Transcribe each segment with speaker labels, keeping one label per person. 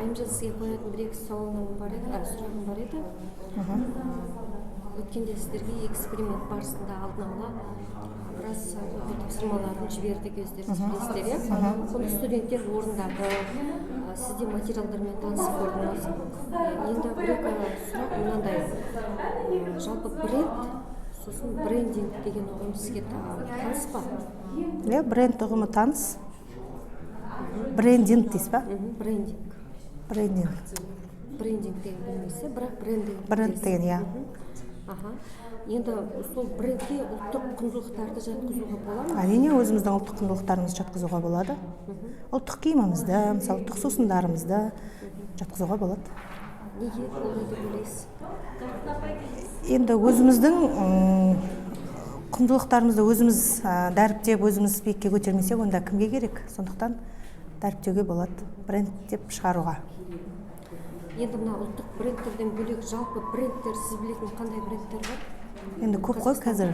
Speaker 1: әлімжан, сізге қоятын бір-екі сұрағым бар еді. Өткенде сіздерге эксперимент барысында алдын ала біраз тапсырмаларын жібердік өздеріңіз білесіздер, иә? Оны студенттер орындады. Сізде материалдармен танысып көрдіңіз. Енді бір-екі сұрақ мынандай. Жалпы бренд, сосын брендинг деген ұғым сізге таныс па?
Speaker 2: Иә, бренд ұғымы таныс. Брендинг дейсіз ба?
Speaker 1: Брендинг деген білмейсіз, бірақ брендинг.
Speaker 2: Бренд деген, иә.
Speaker 1: Енді сол брендке ұлттық құндылықтарды жатқызуға болады ма?
Speaker 2: Әрине, өзіміздің ұлттық құндылықтарымызды жатқызуға болады. Ұлттық киімімізді, мысалы, ұлттық сусындарымызды жатқызуға болады.
Speaker 1: Неге олай деп ойлайсыз?
Speaker 2: Енді өзіміздің құндылықтарымызды өзіміз дәріптеп, өзіміз биікке көтермесек, онда кімге керек? Сондықтан дәріптеуге болады, бренд деп шығаруға.
Speaker 1: Енді мына ұлттық брендтерден бөлек жалпы брендтер, сіз білетін қандай брендтер бар?
Speaker 2: Енді көп қой қазір.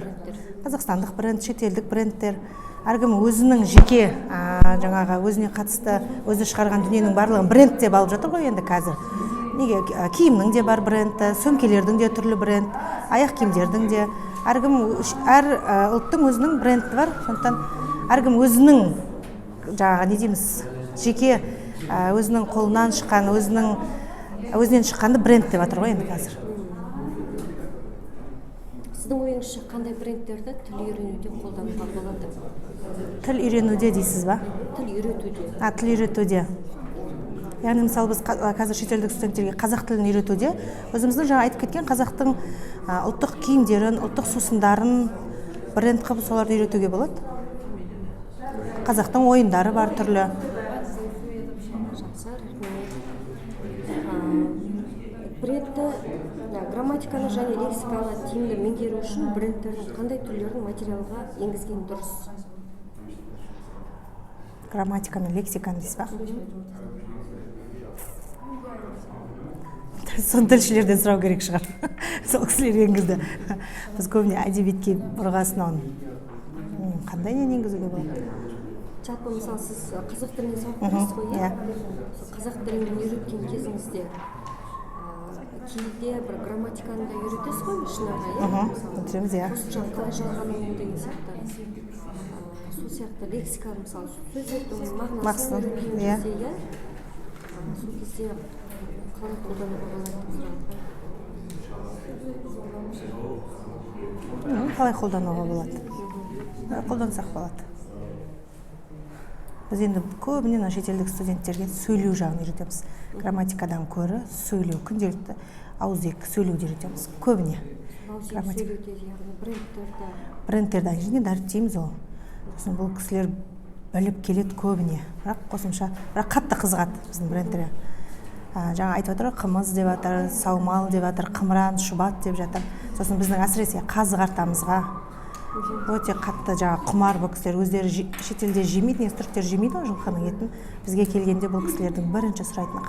Speaker 2: Қазақстандық бренд, шетелдік брендтер. Әркім өзінің жеке жаңағы өзіне қатысты, өзі шығарған дүниенің барлығын бренд деп алып жатыр ғой енді қазір. Неге? Киімнің де бар бренді, сөмкелердің де түрлі бренд, аяқ киімдердің де. Әр ұлттың өзінің бренді бар. Сондықтан әркім өзінің жаңағы не дейміз, жеке өзінің қолынан шыққан, өзінен шыққанды бренд деп жатыр ғой енді қазір.
Speaker 1: Сіздің ойыңызша қандай брендтерді тіл үйренуде қолдануға болады?
Speaker 2: Тіл үйренуде дейсіз ба?
Speaker 1: Тіл үйретуде.
Speaker 2: Тіл үйретуде. Яғни мысалы біз қазір шетелдік студенттерге қазақ тілін үйретуде өзіміздің жаңа айтып кеткен қазақтың ұлттық киімдерін, ұлттық сусындарын бренд қылып соларды үйретуге болады. Қазақтың ойындары бар түрлі.
Speaker 1: Брендті грамматиканы және лексиканы тиімді меңгеру үшін брендтердің қандай түрлерін материалға енгізген дұрыс?
Speaker 2: Грамматика мен лексиканы дейсіз ба? Соны тілшілерден сұрау керек шығар. Сол кісілер енгізді. Біз көбіне әдебиетке бұрғасын қандай енгізуге болады?
Speaker 1: Жалпы мысалы сіз қазақ тілінен сабақ бересіз ғой, иә? Қазақ тілін үйреткен кезіңізде кейде бір грамматиканы да үйретесіз ғой, ішінара, иә?
Speaker 2: Өтіреміз, иә.
Speaker 1: Қосымша қалай жалғану деген сияқты. Сол сияқты лексиканы, мысалы, сөздердің мағынасын үйреткен кезде, иә? Сол кезде қалай қолдануға болады деп сұрады.
Speaker 2: Қалай қолдануға болады? Қолдансақ болады. Біз енді көбіне шетелдік студенттерге сөйлеу жағын үйретеміз. Грамматикадан көрі сөйлеу, күнделікті ауызекі сөйлеуді үйретеміз. Көбіне.
Speaker 1: Сөйлеуде, яғни
Speaker 2: брендтерді және дәріптейміз ол. Сосын бұл кісілер біліп келеді көбіне. Бірақ қосымша, бірақ қатты қызығады біздің брендтерге. Жаңа айтып жатыр, қымыз деп жатыр, саумал деп жатыр, қымыран, шұбат деп жатыр. Сосын біздің әсіресе қазы қартамызға өте қатты жаңа құмар бұл кісілер. Өздері шетелде жемейді, негізі түріктер жемейді ғой жылқының етін. Бізге келгенде бұл кісілердің бірінші сұрайтыны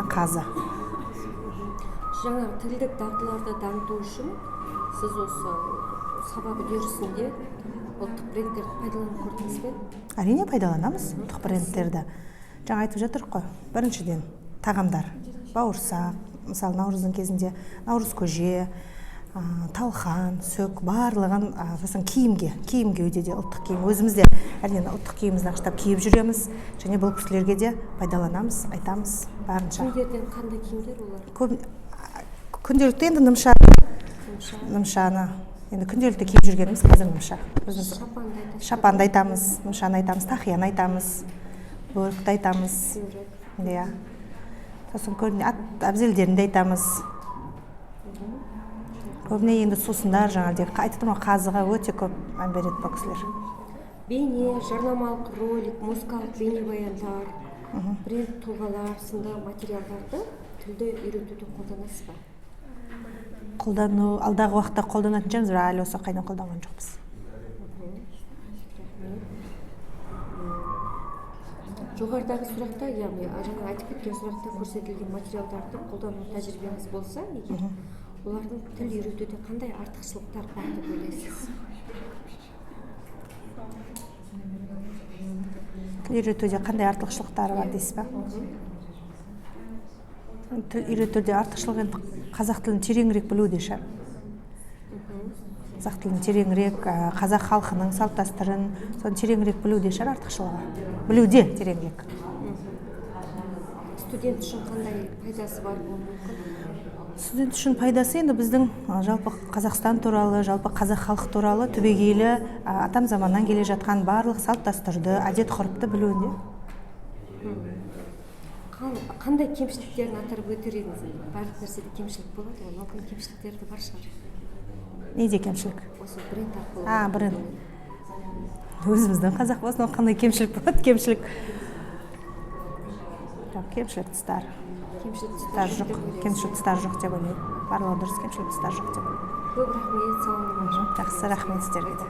Speaker 2: қазы.
Speaker 1: Жаңа тілдік дағдыларды дамыту үшін сіз осы сабақ үдерісінде ұлттық брендтерді пайдаланып көрдіңіз бе?
Speaker 2: Әрине пайдаланамыз ұлттық брендтерді. Жаңа айтып жатыр ғой, біріншіден тағамдар, бауырсақ, мысалы наурыздың кезінде наурыз көже, талқан, сөк, барлығын, сосын киімге өйдеде ұлттық киім. Өзімізде әрине ұлттық киімімізді нақыштап киіп жүреміз, және бұл кісілерге де пайдаланамыз, айтамыз барынша.
Speaker 1: Кімдерден қандай киімдер олар?
Speaker 2: Күнделікті енді нымшаны. Енді күнделікті киіп жүргеніміз қазір нымша. Шапанды айтамыз, нымшаны айтамыз, тақияны айтамыз, бөрікті айтамыз. Сосын көбіне әбзелдерінде айтамыз. Көбіне енді сусындар жаңағыдай айтып тұрмын, қазыға өте көп мән береді бұл кісілер.
Speaker 1: Бейне, жарнамалық ролик, музыкалық бейнебаяндар, бренд тұлғалар сынды материалдарды тілді үйретуде қолданасыз ба?
Speaker 2: Қолдану, алдағы уақытта қолданатын шығармыз, бірақ әлі осы қайдан қолданған жоқпыз.
Speaker 1: Жоғарыдағы сұрақта, яғни жаңа айтып кеткен сұрақта көрсетілген материалдарды қолдану тәжірибеңіз болса, егер олардың тіл үйретуде қандай артықшылықтар бар деп ойлайсыз?
Speaker 2: үйретуде қандай артықшылықтары бар дейсіз ба? Үйретуде артықшылық енді қазақ тілін тереңірек білуде шығар. Қазақ тілін тереңірек, қазақ халқының салт дәстүрін соны тереңірек білуде шығар артықшылығы. Білуде тереңірек.
Speaker 1: Студент үшін қандай пайдасы бар болуы мүмкін?
Speaker 2: Студент үшін пайдасы енді біздің жалпы Қазақстан туралы, жалпы қазақ халық туралы түбегейлі атам заманнан келе жатқан барлық салт дәстүрді, әдет ғұрыпты білуінде.
Speaker 1: Қандай кемшіліктерін атырып өтер едіңіз? Барлық нәрседе кемшілік болады ғой, мүмкін кемшіліктері де бар шығар.
Speaker 2: Неде кемшілік?
Speaker 1: Осы бренд арқылы.
Speaker 2: Бренд. Өзіміздің қазақ болсын, қандай кемшілік болады? Кемшілік тұстар. Кемшілік тұстар жоқ деп ойлаймын. Барлығы дұрыс, кемшілік тұстар жоқ деп ойлаймын.
Speaker 1: Көп рахмет, сау болыңыз.
Speaker 2: Жақсы, рахмет сіздерге де.